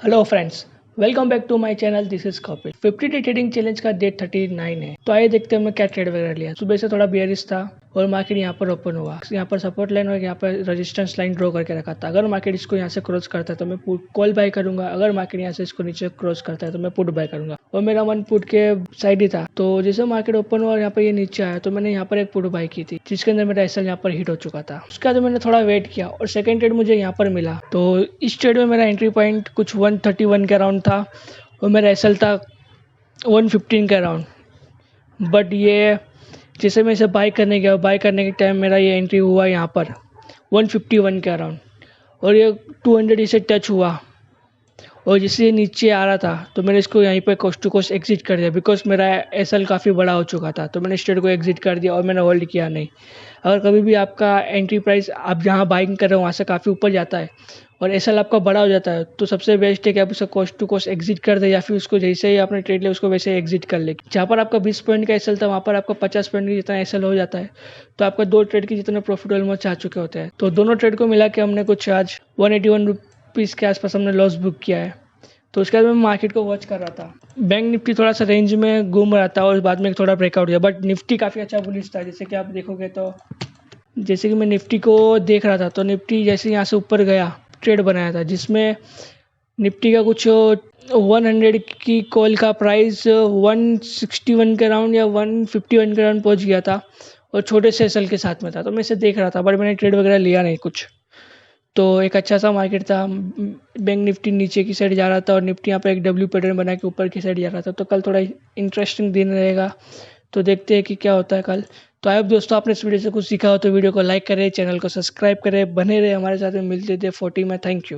Hello friends, welcome back to my channel. This is Kapil. 50 day trading challenge का date 39 है। तो आइए देखते हैं हमने क्या ट्रेड वगैरह लिया। सुबह से थोड़ा बेयरिश था और मार्केट यहाँ पर ओपन हुआ। यहाँ पर सपोर्ट लाइन और यहाँ पर रेजिस्टेंस लाइन ड्रॉ करके रखा था। अगर मार्केट इसको यहाँ से क्रॉस करता है तो मैं कॉल बाय करूंगा, अगर मार्केट यहाँ से इसको नीचे क्रॉस करता है तो मैं पुट बाय करूंगा। और मेरा मन पुट के साइड ही था। तो जैसे मार्केट ओपन हुआ और यहाँ पर ये नीचे आया तो मैंने यहाँ पर एक पुट बाय की थी, जिसके अंदर मेरा एसएल यहाँ पर हिट हो चुका था। उसके बाद मैंने थोड़ा वेट किया और सेकंड ट्रेड मुझे यहाँ पर मिला। तो इस ट्रेड में मेरा एंट्री पॉइंट कुछ 131 के अराउंड था और मेरा एसएल था 115 के अराउंड। बट ये जैसे मैं इसे बाय करने गया, बाय करने के टाइम मेरा ये एंट्री हुआ यहाँ पर 151 के अराउंड और ये 200 इसे टच हुआ और जैसे ये नीचे आ रहा था तो मैंने इसको यहीं पर कोस्ट टू कोस्ट एग्जिट कर दिया, बिकॉज मेरा एसएल काफ़ी बड़ा हो चुका था। तो मैंने इस ट्रेड को एग्जिट कर दिया और मैंने होल्ड किया नहीं। अगर कभी भी आपका एंट्री प्राइस आप जहाँ बाइंग कर रहे हो वहाँ से काफ़ी ऊपर जाता है और एसएल आपका बड़ा हो जाता है तो सबसे बेस्ट है कि आप उसे कोस्ट टू कोस्ट एग्जिट कर दे, या फिर उसको जैसे ही आपने ट्रेड लिया उसको वैसे एग्जिट कर ले। जहाँ पर आपका 20 पॉइंट का एसएल था वहाँ पर आपका 50 पॉइंट की जितना एसएल हो जाता है तो आपका दो ट्रेड की जितना प्रॉफिट ऑलमोस्ट आ चुके होते हैं। तो दोनों ट्रेड को मिला के हमने कुछ आज 181 रुपीज़ के आसपास हमने लॉस बुक किया है। तो उसके बाद मैं मार्केट को वॉच कर रहा था। बैंक निफ्टी थोड़ा सा रेंज में घूम रहा था और बाद में थोड़ा ब्रेकआउट किया, बट निफ्टी काफ़ी अच्छा बुलिश था। जैसे कि आप देखोगे तो जैसे कि मैं निफ्टी को देख रहा था तो निफ्टी जैसे यहाँ से ऊपर गया ट्रेड बनाया था, जिसमें निफ्टी का कुछ 100 की कॉल का प्राइस 161 के अराउंड या 151 के अराउंड पहुँच गया था और छोटे से एसएल के साथ में था। तो मैं इसे देख रहा था बट मैंने ट्रेड वगैरह लिया नहीं कुछ। तो एक अच्छा सा मार्केट था। बैंक निफ्टी नीचे की साइड जा रहा था और निफ्टी यहाँ पर एक डब्ल्यू पैटर्न बना के ऊपर की साइड जा रहा था। तो कल थोड़ा इंटरेस्टिंग दिन रहेगा, तो देखते हैं कि क्या होता है कल। तो आई होप दोस्तों आपने इस वीडियो से कुछ सीखा हो तो वीडियो को लाइक करें, चैनल को सब्सक्राइब करें, बने रहे हमारे साथ में। मिलते थे 40 में। Thank you.